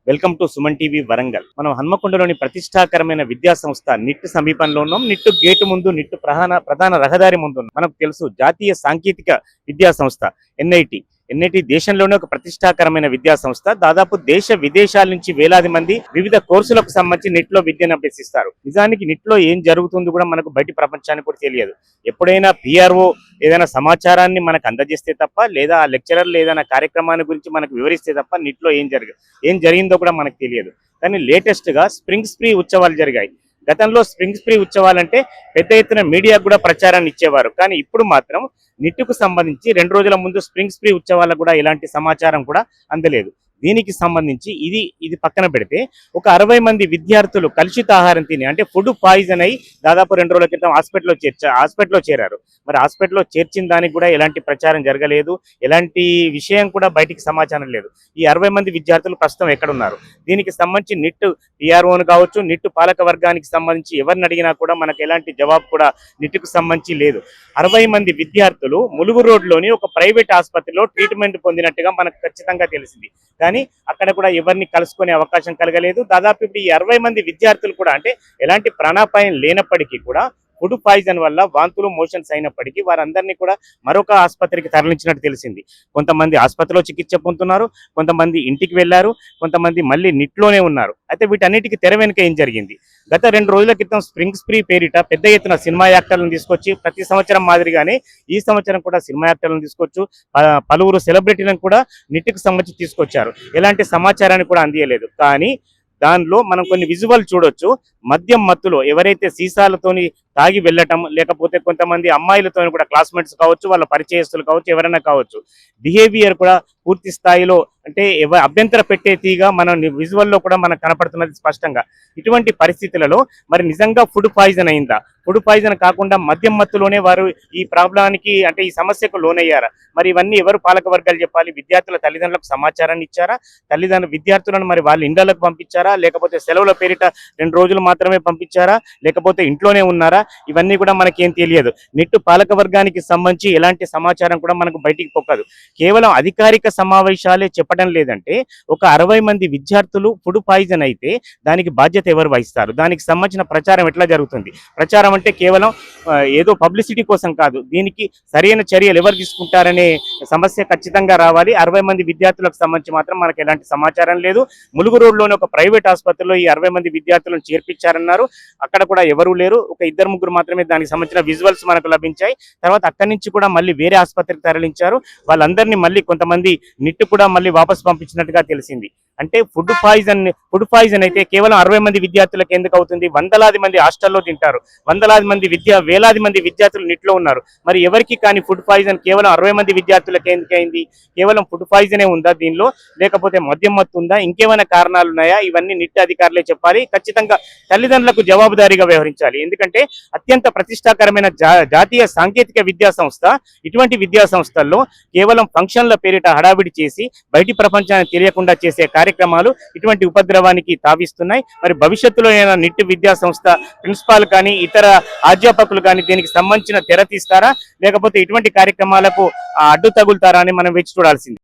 Welcome to Suman TV Warangal. మనం హన్మకొండలోని ప్రతిష్టాకరమైన విద్యా సంస్థ నిట్ సమీపంలో ఉన్నాం. నిట్టు గేటు ముందు, నిట్టు ప్రధాన రహదారి ముందు మనకు తెలుసు జాతీయ సాంకేతిక విద్యా సంస్థ ఎన్ఐటి దేశంలోనే ఒక ప్రతిష్టాకరమైన విద్యా సంస్థ. దాదాపు దేశ విదేశాల నుంచి వేలాది మంది వివిధ కోర్సులకు సంబంధించి నిట్ లో విద్యను అభ్యసిస్తారు. నిజానికి నిట్ లో ఏం జరుగుతుందో కూడా మనకు బయట ప్రపంచానికి కూడా తెలియదు. ఎప్పుడైనా పిఆర్ఓ ఏదైనా సమాచారాన్ని మనకు అందజేస్తే తప్ప, లేదా ఆ లెక్చరర్లు ఏదైనా కార్యక్రమాన్ని గురించి మనకు వివరిస్తే తప్ప నిట్ లో ఏం జరిగిందో కూడా మనకు తెలియదు. కానీ లేటెస్ట్ గా స్ప్రింగ్ స్ప్రీ ఉత్సవాలు జరిగాయి. గతంలో స్ప్రింగ్ స్ప్రీ ఉత్సవాలంటే పెద్ద ఎత్తున మీడియాకు కూడా ప్రచారాన్ని ఇచ్చేవారు. కానీ ఇప్పుడు మాత్రం నిట్టుకు సంబంధించి 2 రోజుల ముందు స్ప్రింగ్ స్ప్రీ ఉత్సవాలకు కూడా ఎలాంటి సమాచారం కూడా అందలేదు. దీనికి సంబంధించి ఇది పక్కన పెడితే ఒక 60 మంది విద్యార్థులు కలుషిత ఆహారం తిని, అంటే ఫుడ్ పాయిజన్ అయి దాదాపు 2 రోజుల క్రితం హాస్పిటల్లో చేరారు. మరి హాస్పిటల్లో చేర్చిన దానికి కూడా ఎలాంటి ప్రచారం జరగలేదు, ఎలాంటి విషయం కూడా బయటికి సమాచారం లేదు. ఈ 60 మంది విద్యార్థులు ప్రస్తుతం ఎక్కడున్నారు? దీనికి సంబంధించి నిట్ పిఆర్ఓను కావచ్చు, నిట్ పాలక వర్గానికి సంబంధించి ఎవరిని అడిగినా కూడా మనకు ఎలాంటి జవాబు కూడా నిట్కు సంబంధించి లేదు. 60 మంది విద్యార్థులు ములుగు రోడ్లోని ఒక ప్రైవేట్ ఆసుపత్రిలో ట్రీట్మెంట్ పొందినట్టుగా మనకు ఖచ్చితంగా తెలిసింది. కానీ అక్కడ కూడా ఎవరిని కలుసుకునే అవకాశం కలగలేదు. దాదాపు ఇప్పుడు ఈ 60 మంది విద్యార్థులు కూడా, అంటే ఎలాంటి ప్రాణాపాయం లేనప్పటికీ కూడా ఫుడ్ పాయిజన్ వల్ల వాంతులు మోషన్స్ అయినప్పటికీ వారందరినీ కూడా మరొక ఆసుపత్రికి తరలించినట్టు తెలిసింది. కొంతమంది ఆసుపత్రిలో చికిత్స పొందుతున్నారు, కొంతమంది ఇంటికి వెళ్లారు, కొంతమంది మళ్ళీ నిట్లోనే ఉన్నారు. అయితే వీటన్నిటికీ తెర వెనుక ఏం జరిగింది? గత 2 రోజుల క్రితం స్ప్రింగ్ స్ప్రీ పేరిట పెద్ద ఎత్తున సినిమా యాక్టర్లను తీసుకొచ్చి, ప్రతి సంవత్సరం మాదిరిగానే ఈ సంవత్సరం కూడా సినిమా యాక్టర్లను తీసుకొచ్చు, పలువురు సెలబ్రిటీలను కూడా నిట్కి సంబంధించి తీసుకొచ్చారు. ఎలాంటి సమాచారాన్ని కూడా అందియలేదు. కానీ దానిలో మనం కొన్ని విజువల్ చూడొచ్చు. మద్యం మత్తులో ఎవరైతే సీసాలతోని తాగి వెళ్ళటం, లేకపోతే కొంతమంది అమ్మాయిలతో కూడా, క్లాస్మేట్స్ కావచ్చు, వాళ్ళ పరిచయస్తులు కావచ్చు, ఎవరైనా కావచ్చు, బిహేవియర్ కూడా పూర్తి స్థాయిలో, అంటే అభ్యంతర పెట్టే తీగా మనం విజువల్లో కూడా మనకు కనపడుతున్నది స్పష్టంగా. ఇటువంటి పరిస్థితులలో మరి నిజంగా ఫుడ్ పాయిజన్ అయిందా? ఫుడ్ పాయిజన్ కాకుండా మద్యం మత్తులోనే వారు ఈ ప్రాబ్లానికి, అంటే ఈ సమస్యకు లోనయ్యారా? మరి ఇవన్నీ ఎవరు పాలక వర్గాలు చెప్పాలి? విద్యార్థుల తల్లిదండ్రులకు సమాచారాన్ని ఇచ్చారా? విద్యార్థులను మరి వాళ్ళ ఇండ్లకు పంపించారా? లేకపోతే సెలవుల పేరిట 2 రోజులు మాత్రమే పంపించారా? లేకపోతే ఇంట్లోనే ఉన్నారా? ఇవన్నీ కూడా మనకేం తెలియదు. నిట్టు పాలక వర్గానికి సంబంధించి ఎలాంటి సమాచారం కూడా మనకు బయటికి పొక్కదు. కేవలం అధికారిక సమావేశాలే చెప్పడం లేదంటే, ఒక 60 మంది విద్యార్థులు ఫుడ్ పాయిజన్ అయితే దానికి బాధ్యత ఎవరు వహిస్తారు? దానికి సంబంధించిన ప్రచారం ఎట్లా జరుగుతుంది? ప్రచారం అంటే కేవలం ఏదో పబ్లిసిటీ కోసం కాదు, దీనికి సరైన చర్యలు ఎవరు తీసుకుంటారనే సమస్య ఖచ్చితంగా రావాలి. 60 మంది విద్యార్థులకు సంబంధించి మాత్రం మనకు ఎలాంటి సమాచారం లేదు. ములుగు రోడ్లోని ఒక ప్రైవేట్ ఆసుపత్రిలో ఈ 60 మంది విద్యార్థులను చేర్పించారన్నారు. అక్కడ కూడా ఎవరూ లేరు. ఒక 2-3 మాత్రమే దానికి సంబంధించిన విజువల్స్ మనకు లభించాయి. తర్వాత అక్కడి నుంచి కూడా మళ్ళీ వేరే ఆసుపత్రికి తరలించారు. వాళ్ళందరినీ మళ్ళీ కొంతమంది నిట్టు కూడా మళ్ళీ వాపసు పంపించినట్టుగా తెలిసింది. అంటే ఫుడ్ పాయిజన్ అయితే కేవలం 60 మంది విద్యార్థులకు ఎందుకు అవుతుంది? వందలాది మంది హాస్టల్లో తింటారు, వేలాది మంది విద్యార్థులు నిట్లో ఉన్నారు. మరి ఎవరికి కానీ ఫుడ్ పాయిజన్ కేవలం 60 మంది విద్యార్థులకు ఎందుకు అయింది? కేవలం ఫుడ్ పాయిజనే ఉందా దీనిలో? లేకపోతే మద్యం మత్తు ఉందా? ఇంకేమైనా కారణాలు ఉన్నాయా? ఇవన్నీ నిట్ అధికారులే చెప్పాలి. ఖచ్చితంగా తల్లిదండ్రులకు జవాబుదారీగా వ్యవహరించాలి. ఎందుకంటే అత్యంత ప్రతిష్టాకరమైన జాతీయ సాంకేతిక విద్యా సంస్థ, ఇటువంటి విద్యా సంస్థల్లో కేవలం ఫంక్షన్ల పేరిట హడావిడి చేసి బయటి ప్రపంచానికి తెలియకుండా చేసే కార్యక్రమాలు ఇటువంటి ఉపద్రవానికి తావిస్తున్నాయి. మరి భవిష్యత్తులో నిట్ విద్యా సంస్థ ప్రిన్సిపాల్ కానీ, ఇతర అధ్యాపకులు కానీ దీనికి సంబంధించిన తెర తీస్తారా, లేకపోతే ఇటువంటి కార్యక్రమాలకు అడ్డు తగులుతారా అని మనం వేచి చూడాల్సింది.